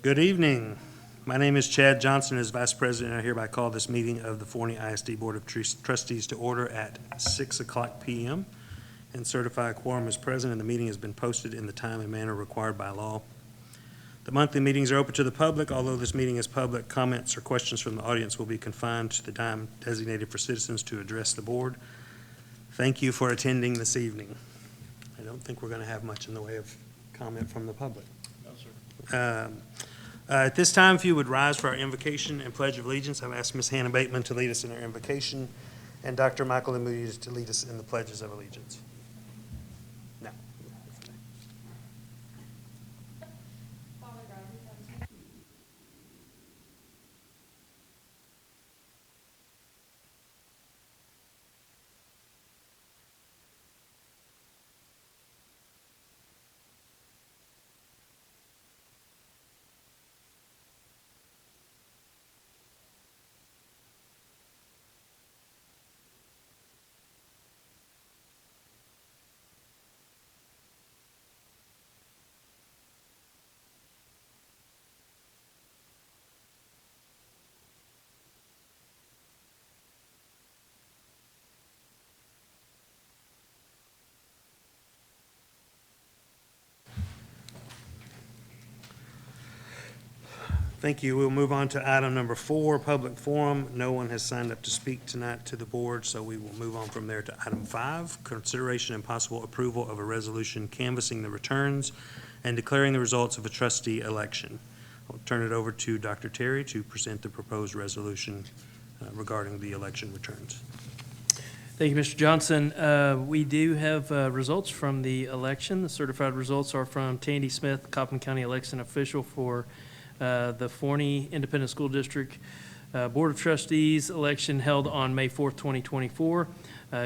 Good evening. My name is Chad Johnson. As Vice President, I hereby call this meeting of the Forney ISD Board of Trustees to order at 6 o'clock p.m. and certify a quorum is present, and the meeting has been posted in the time and manner required by law. The monthly meetings are open to the public. Although this meeting is public, comments or questions from the audience will be confined to the time designated for citizens to address the board. Thank you for attending this evening. I don't think we're going to have much in the way of comment from the public. No, sir. At this time, if you would rise for our invocation and pledge of allegiance, I've asked Ms. Hannah Bateman to lead us in our invocation and Dr. Michael Moody to lead us in the pledges of allegiance. Now. Thank you. We'll move on to item number 4, public forum. No one has signed up to speak tonight to the board, so we will move on from there to item 5, consideration and possible approval of a resolution canvassing the returns and declaring the results of a trustee election. I'll turn it over to Dr. Terry to present the proposed resolution regarding the election returns. Thank you, Mr. Johnson. We do have results from the election. The certified results are from Tandy Smith, Coppin County election official for the Forney Independent School District Board of Trustees election held on May 4th, 2024.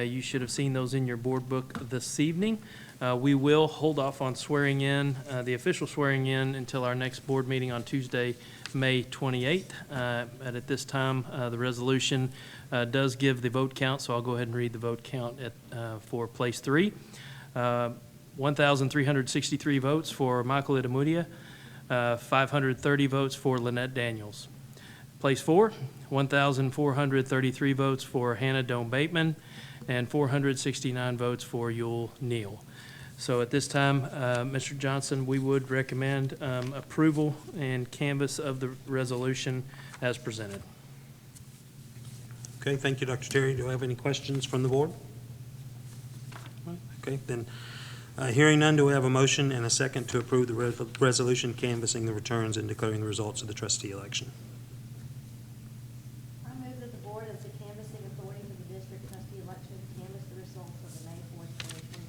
You should have seen those in your board book this evening. We will hold off on swearing in, the official swearing in, until our next board meeting on Tuesday, May 28th. But at this time, the resolution does give the vote count, so I'll go ahead and read the vote count for place 3. 1,363 votes for Michael Idamudia. 530 votes for Lynette Daniels. Place 4, 1,433 votes for Hannah Doan Bateman, and 469 votes for Yule Neal. So at this time, Mr. Johnson, we would recommend approval and canvass of the resolution as presented. Okay, thank you, Dr. Terry. Do I have any questions from the board? Okay, then. Hearing none, do we have a motion and a second to approve the resolution canvassing the returns and declaring the results of the trustee election? I move that the board, as the canvassing authority for the district trustee election, canvass the results of the May 4th,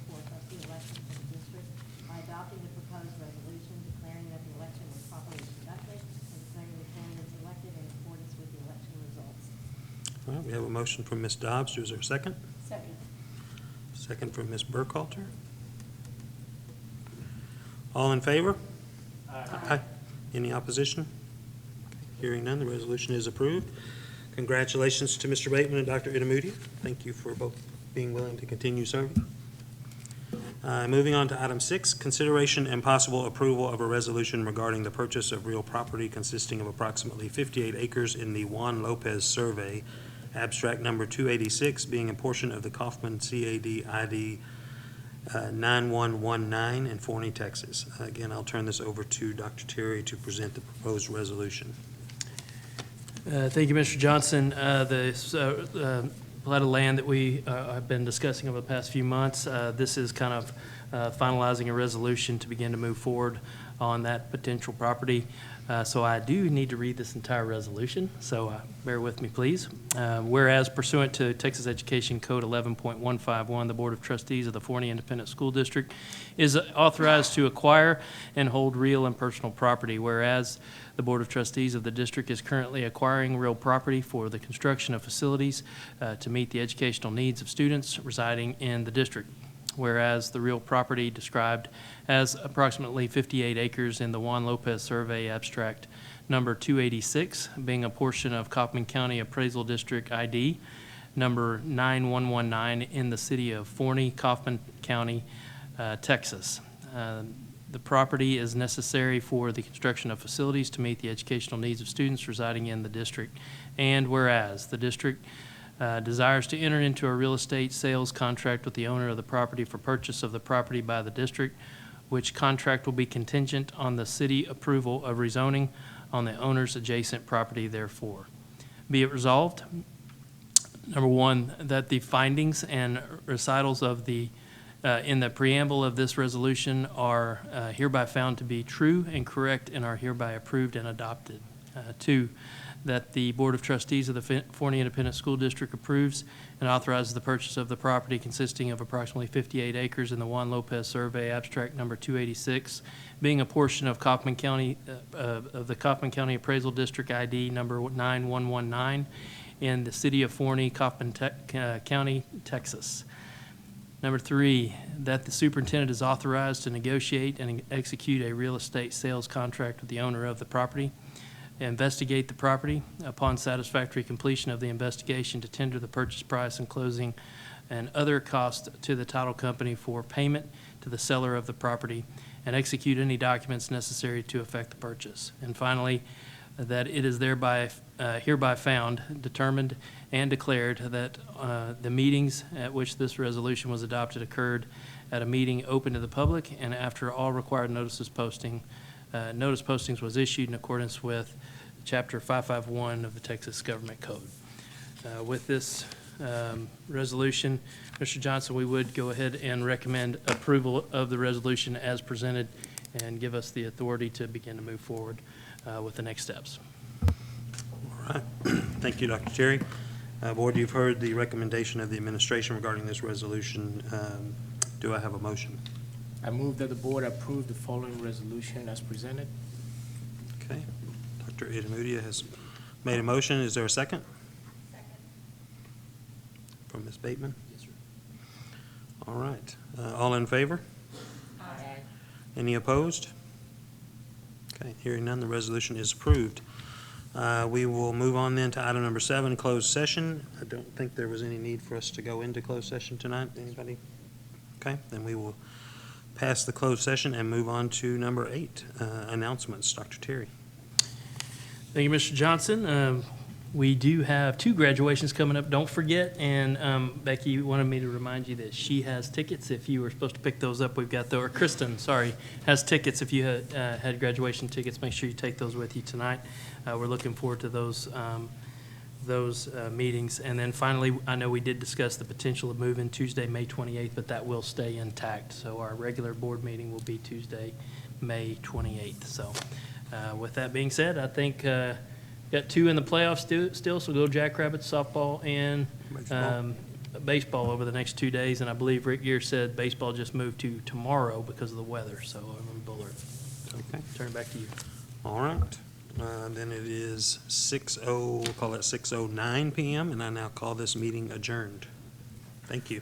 2024 trustee election for the district by adopting the proposed resolution declaring that the election was properly conducted and declaring the candidates elected in accordance with the election results. All right, we have a motion from Ms. Dobbs. Is there a second? Second. Second from Ms. Burkhalter. All in favor? Aye. Any opposition? Hearing none, the resolution is approved. Congratulations to Mr. Bateman and Dr. Idamudia. Thank you for both being willing to continue serving. Moving on to item 6, consideration and possible approval of a resolution regarding the purchase of real property consisting of approximately 58 acres in the Juan Lopez survey, abstract number 286, being a portion of the Kaufman CAD ID 9119 in Forney, Texas. Again, I'll turn this over to Dr. Terry to present the proposed resolution. Thank you, Mr. Johnson. The plot of land that we have been discussing over the past few months, this is kind of finalizing a resolution to begin to move forward on that potential property. So I do need to read this entire resolution, so bear with me, please. Whereas pursuant to Texas Education Code 11.151, the Board of Trustees of the Forney Independent School District is authorized to acquire and hold real and personal property. Whereas the Board of Trustees of the district is currently acquiring real property for the construction of facilities to meet the educational needs of students residing in the district. Whereas the real property described as approximately 58 acres in the Juan Lopez survey, abstract number 286, being a portion of Coppin County Appraisal District ID number 9119 in the city of Forney, Kaufman County, Texas. the property is necessary for the construction of facilities to meet the educational needs of students residing in the district. And whereas the district desires to enter into a real estate sales contract with the owner of the property for purchase of the property by the district, which contract will be contingent on the city approval of rezoning on the owner's adjacent property therefore. Be it resolved, number one, that the findings and recitals of the in the preamble of this resolution are hereby found to be true and correct and are hereby approved and adopted. Two, that the Board of Trustees of the Forney Independent School District approves and authorizes the purchase of the property consisting of approximately 58 acres in the Juan Lopez Survey, abstract number 286, being a portion of Kaufman County, of the Kaufman County Appraisal District ID number 9119 in the city of Forney, Kaufman County, Texas. Number three, that the superintendent is authorized to negotiate and execute a real estate sales contract with the owner of the property, investigate the property, upon satisfactory completion of the investigation, to tender the purchase price and closing and other costs to the title company for payment to the seller of the property, and execute any documents necessary to effect the purchase. And finally, that it is thereby hereby found, determined, and declared that the meetings at which this resolution was adopted occurred at a meeting open to the public and after all required notice postings was issued in accordance with Chapter 551 of the Texas Government Code. With this resolution, Mr. Johnson, we would go ahead and recommend approval of the resolution as presented and give us the authority to begin to move forward with the next steps. All right. Thank you, Dr. Terry. Board, you've heard the recommendation of the administration regarding this resolution. Do I have a motion? I move that the board approve the following resolution as presented. Okay. Dr. Idamudia has made a motion. Is there a second? Second. From Ms. Bateman? Yes, sir. All right. All in favor? Aye. Any opposed? Okay, hearing none, the resolution is approved. We will move on then to item number 7, closed session. I don't think there was any need for us to go into closed session tonight. Anybody? Okay, then we will pass the closed session and move on to number 8, announcements. Dr. Terry. Thank you, Mr. Johnson. We do have 2 graduations coming up, don't forget, and Becky wanted me to remind you that she has tickets if you were supposed to pick those up. We've got or Kristen, sorry, has tickets. If you had graduation tickets, make sure you take those with you tonight. We're looking forward to those meetings. And then finally, I know we did discuss the potential of moving Tuesday, May 28th, but that will stay intact. So our regular board meeting will be Tuesday, May 28th. So with that being said, I think got 2 in the playoffs still, so go Jackrabbits softball and baseball over the next 2 days. And I believe Rick Gear said baseball just moved to tomorrow because of the weather. So I'm in Bullard. Okay. Turn it back to you. All right. Then it is we'll call it 6:09 p.m., and I now call this meeting adjourned. Thank you.